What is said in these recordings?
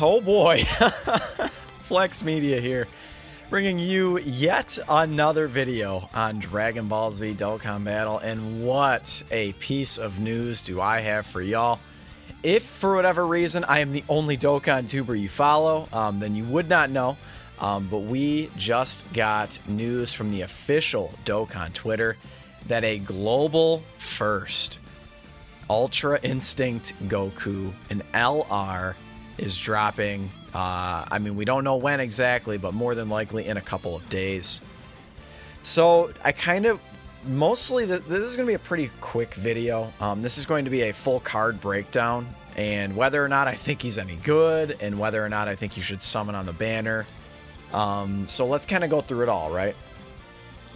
Oh boy, Flex Media here, bringing you yet another video on Dragon Ball Z Dokkan Battle, and what a piece of news do I have for y'all. If for whatever reason I am the only Dokkan tuber you follow, then you would not know, but we just got news from the official Dokkan Twitter that a global first Ultra Instinct Goku, an LR, is dropping. I mean, we don't know when exactly, but more than likely in a couple of days. So I kind of mostly this is going to be a pretty quick video. This is going to be a full card breakdown and whether or not I think he's any good and whether or not I think you should summon on the banner. So let's kind of go through it all, right?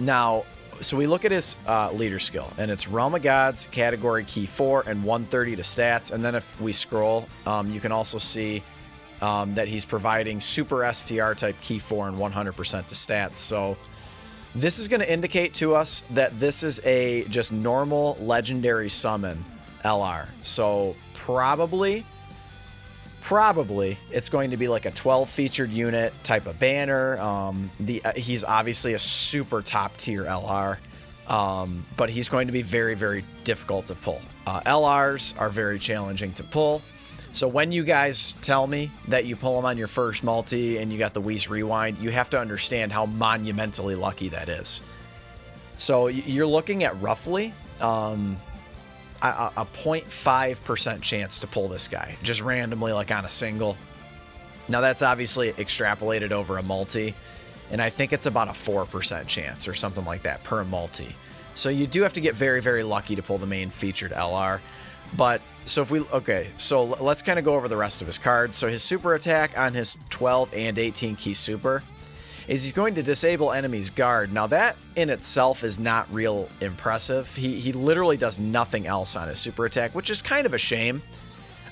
Now, so we look at his leader skill, and it's Realm of Gods, category key 4, and 130 to stats. And then if we scroll, you can also see that he's providing Super STR type key 4 and 100% to stats. So this is going to indicate to us that this is a just normal legendary summon LR. So probably it's going to be like a 12 featured unit type of banner. He's obviously a super top tier LR, but he's going to be very, very difficult to pull. LRs are very challenging to pull. So when you guys tell me that you pull them on your first multi and you got the Whis Rewind, you have to understand how monumentally lucky that is. So you're looking at roughly a 0.5% chance to pull this guy just randomly, like on a single. Now that's obviously extrapolated over a multi, and I think it's about a 4% chance or something like that per multi. So you do have to get very, very lucky to pull the main featured LR. But so if we, okay, so let's kind of go over the rest of his cards. So his super attack on his 12 and 18 key super is he's going to disable enemies' guard. Now that in itself is not real impressive. He literally does nothing else on his super attack, which is kind of a shame.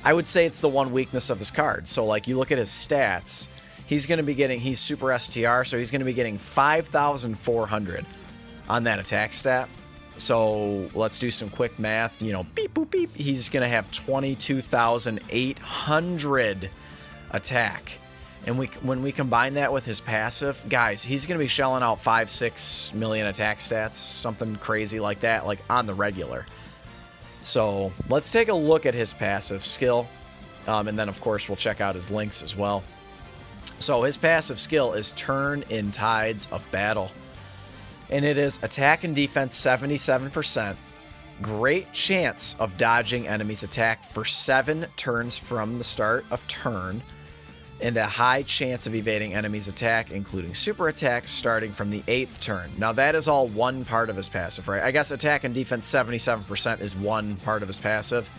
I would say it's the one weakness of his card. So like you look at his stats, he's going to be getting, he's super STR, so he's going to be getting 5,400 on that attack stat. So let's do some quick math, you know, beep, boop, beep. He's going to have 22,800 attack. And when we combine that with his passive, guys, he's going to be shelling out 5-6 million attack stats, something crazy like that, like on the regular. So let's take a look at his passive skill. And then, of course, we'll check out his links as well. So his passive skill is Turn in Tides of Battle. And it is attack and defense 77%. Great chance of dodging enemies' attack for 7 turns from the start of turn. And a high chance of evading enemies' attack, including super attacks, starting from the 8th turn. Now, that is all one part of his passive, right? I guess attack and defense 77% is one part of his passive.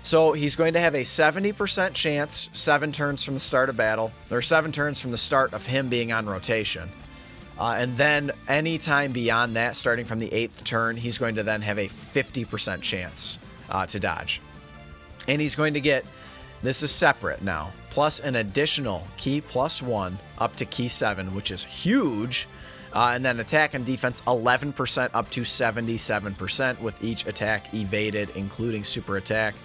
So he's going to have a 70% chance 7 turns from the start of battle, or 7 turns from the start of him being on rotation. And then any time beyond that, starting from the 8th turn, he's going to then have a 50% chance to dodge. And he's going to get, this is separate now, plus an additional key +1 up to key 7, which is huge. And then attack and defense 11% up to 77% with each attack evaded, including super attack.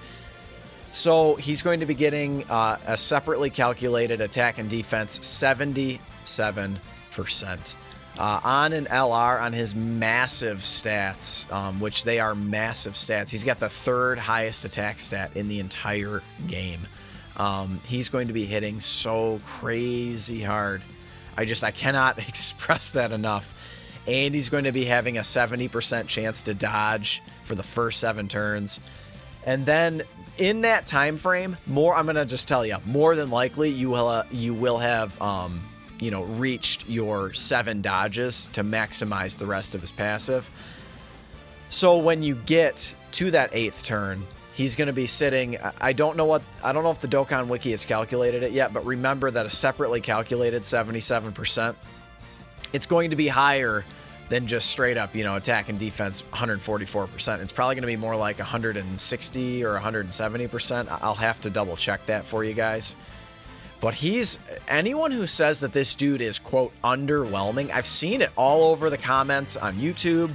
So he's going to be getting a separately calculated attack and defense 77% on an LR on his massive stats, which they are massive stats. He's got the 3rd highest attack stat in the entire game. He's going to be hitting so crazy hard. I cannot express that enough. And he's going to be having a 70% chance to dodge for the first 7 turns. And then in that time frame, I'm going to just tell you, more than likely you will have you know, reached your 7 dodges to maximize the rest of his passive. So when you get to that 8th turn, he's going to be sitting, I don't know if the Dokkan Wiki has calculated it yet, but remember that a separately calculated 77%, it's going to be higher than just straight up, you know, attack and defense 144%. It's probably going to be more like 160 or 170%. I'll have to double check that for you guys. But anyone who says that this dude is, quote, underwhelming, I've seen it all over the comments on YouTube,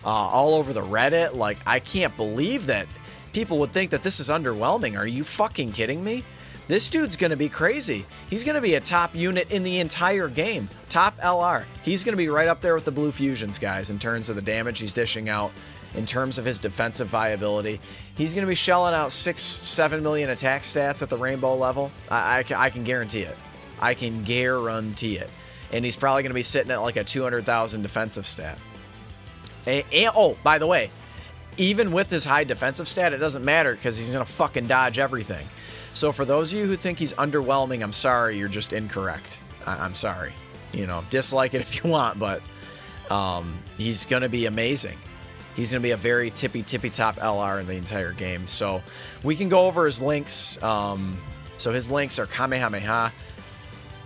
all over the Reddit. Like, I can't believe that people would think that this is underwhelming. Are you fucking kidding me? This dude's going to be crazy. He's going to be a top unit in the entire game. Top LR. He's going to be right up there with the Blue Fusions, guys, in terms of the damage he's dishing out, in terms of his defensive viability. He's going to be shelling out 6-7 million attack stats at the Rainbow level. I can guarantee it. I can guarantee it. And he's probably going to be sitting at like a 200,000 defensive stat. And, oh, by the way, even with his high defensive stat, it doesn't matter because he's going to fucking dodge everything. So for those of you who think he's underwhelming, I'm sorry, you're just incorrect. I'm sorry. You know, dislike it if you want, but he's going to be amazing. He's going to be a very tippy-top LR in the entire game. So we can go over his links. So his links are Kamehameha,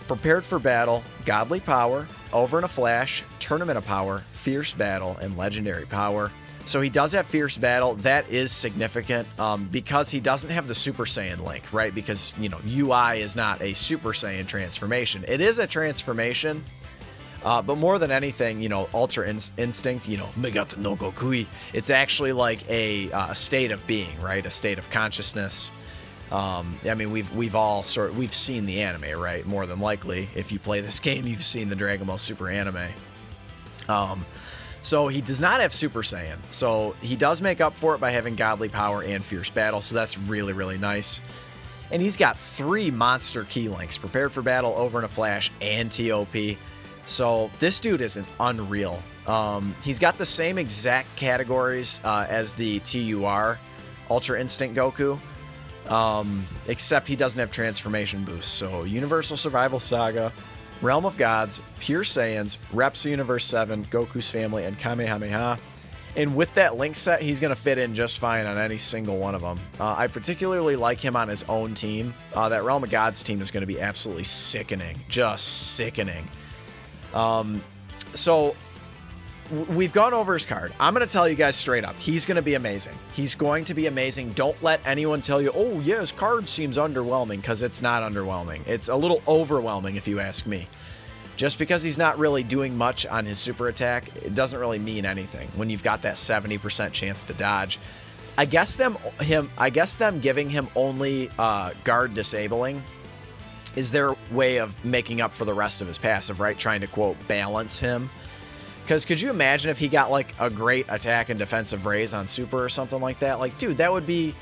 Prepared for Battle, Godly Power, Over in a Flash, Tournament of Power, Fierce Battle, and Legendary Power. So he does have Fierce Battle. That is significant because he doesn't have the Super Saiyan link, right? Because, you know, UI is not a Super Saiyan transformation. It is a transformation, but more than anything, you know, Ultra Instinct, you know, Megata no Gokui, it's actually like a state of being, right? A state of consciousness. I mean, we've seen the anime, right? More than likely, if you play this game, you've seen the Dragon Ball Super anime. So he does not have Super Saiyan. So he does make up for it by having Godly Power and Fierce Battle. So that's really, really nice. And he's got 3 monster key links: Prepared for Battle, Over in a Flash, and TOP. So this dude is an unreal. He's got the same exact categories as the TUR, Ultra Instinct Goku. Except he doesn't have transformation boosts. So Universal Survival Saga, Realm of Gods, Pure Saiyans, Reps Universe 7, Goku's Family, and Kamehameha. And with that link set, he's going to fit in just fine on any single one of them. I particularly like him on his own team. That Realm of Gods team is going to be absolutely sickening. Just sickening. So we've gone over his card. I'm going to tell you guys straight up, he's going to be amazing. He's going to be amazing. Don't let anyone tell you, oh, yeah, his card seems underwhelming, because it's not underwhelming. It's a little overwhelming, if you ask me. Just because he's not really doing much on his super attack, it doesn't really mean anything when you've got that 70% chance to dodge. I guess them giving him only guard disabling is their way of making up for the rest of his passive, right? Trying to, quote, balance him. Because could you imagine if he got, like, a great attack and defensive raise on Super or something like that? Like, dude, that would be...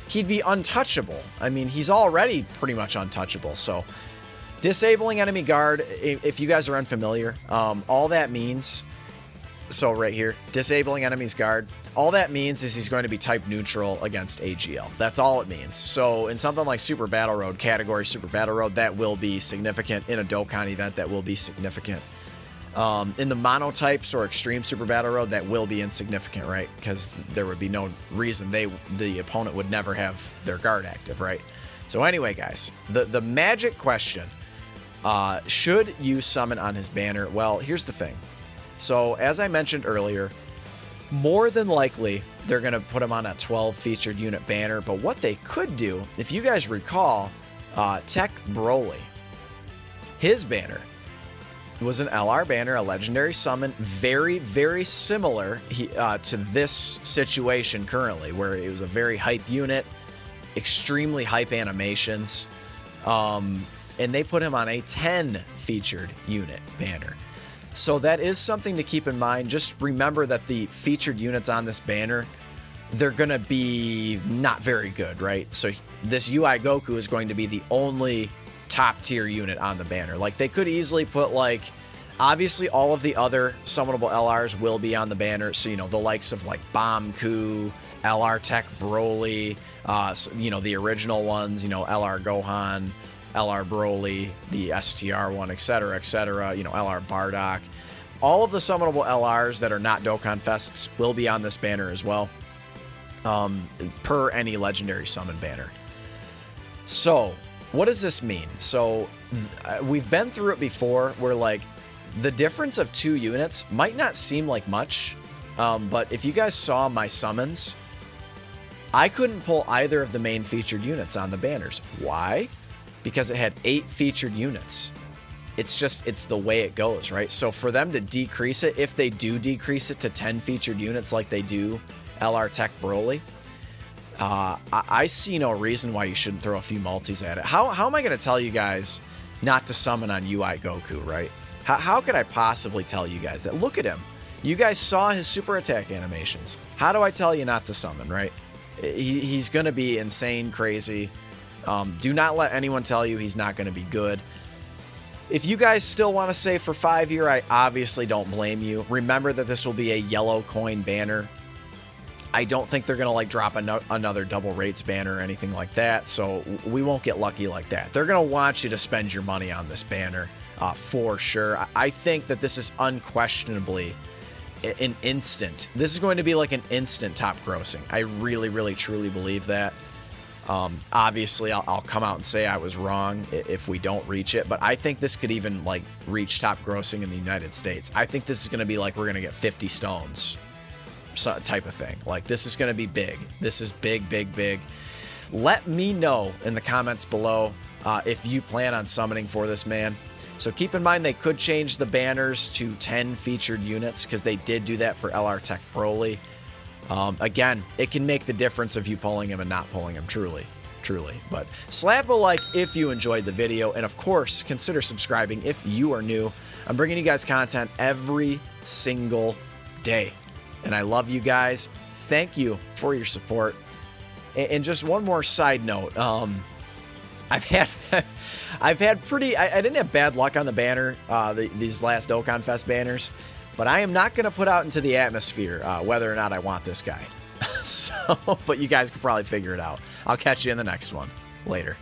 he'd be untouchable. I mean, he's already pretty much untouchable. So, disabling enemy guard, if you guys are unfamiliar, all that means... so, right here, disabling enemy's guard, all that means is he's going to be type neutral against AGL. That's all it means. So, in something like Super Battle Road, category Super Battle Road, that will be significant. In a Dokkan event, that will be significant. In the monotypes or extreme Super Battle Road, that will be insignificant, right? Because there would be no reason the opponent would never have their guard active, right? So anyway, guys, the magic question, should you summon on his banner? Well, here's the thing. So as I mentioned earlier, more than likely they're going to put him on a 12 featured unit banner, but what they could do, if you guys recall, Tech Broly, his banner was an LR banner, a legendary summon, very, very similar to this situation currently, where it was a very hype unit, extremely hype animations, and they put him on a 10 featured unit banner. So that is something to keep in mind. Just remember that the featured units on this banner, they're going to be not very good, right? So this UI Goku is going to be the only top tier unit on the banner. Like, they could easily put, like, obviously all of the other summonable LRs will be on the banner. So, you know, the likes of like Bomku, LR Tech Broly, you know, the original ones, you know, LR Gohan, LR Broly, the STR one, etc., you know, LR Bardock. All of the summonable LRs that are not Dokkan Fests will be on this banner as well, per any legendary summon banner. So, what does this mean? So, we've been through it before, where, like, the difference of 2 units might not seem like much, but if you guys saw my summons, I couldn't pull either of the main featured units on the banners. Why? Because it had 8 featured units. It's the way it goes, right? So for them to decrease it, if they do decrease it to 10 featured units like they do LR Tech Broly, I see no reason why you shouldn't throw a few multis at it. How am I going to tell you guys not to summon on UI Goku, right? How could I possibly tell you guys that? Look at him. You guys saw his super attack animations. How do I tell you not to summon, right? He's going to be insane, crazy. Do not let anyone tell you he's not going to be good. If you guys still want to say for 5-year, I obviously don't blame you. Remember that this will be a yellow coin banner. I don't think they're going to like drop another double rates banner or anything like that, so we won't get lucky like that. They're going to want you to spend your money on this banner for sure. I think that this is unquestionably an instant. This is going to be like an instant top grossing. I really, really, truly believe that. Obviously, I'll come out and say I was wrong if we don't reach it, but I think this could even like reach top grossing in the United States. I think this is going to be like we're going to get 50 stones type of thing. Like, this is going to be big. This is big, big, big. Let me know in the comments below if you plan on summoning for this man. So keep in mind they could change the banners to 10 featured units because they did do that for LR Tech Broly. Again, it can make the difference of you pulling him and not pulling him, truly. But slap a like if you enjoyed the video, and of course, consider subscribing if you are new. I'm bringing you guys content every single day, and I love you guys. Thank you for your support. And just one more side note, I've had pretty, I didn't have bad luck on the banner, these last Dokkan Fest banners, but I am not going to put out into the atmosphere whether or not I want this guy. So, but you guys could probably figure it out. I'll catch you in the next one. Later.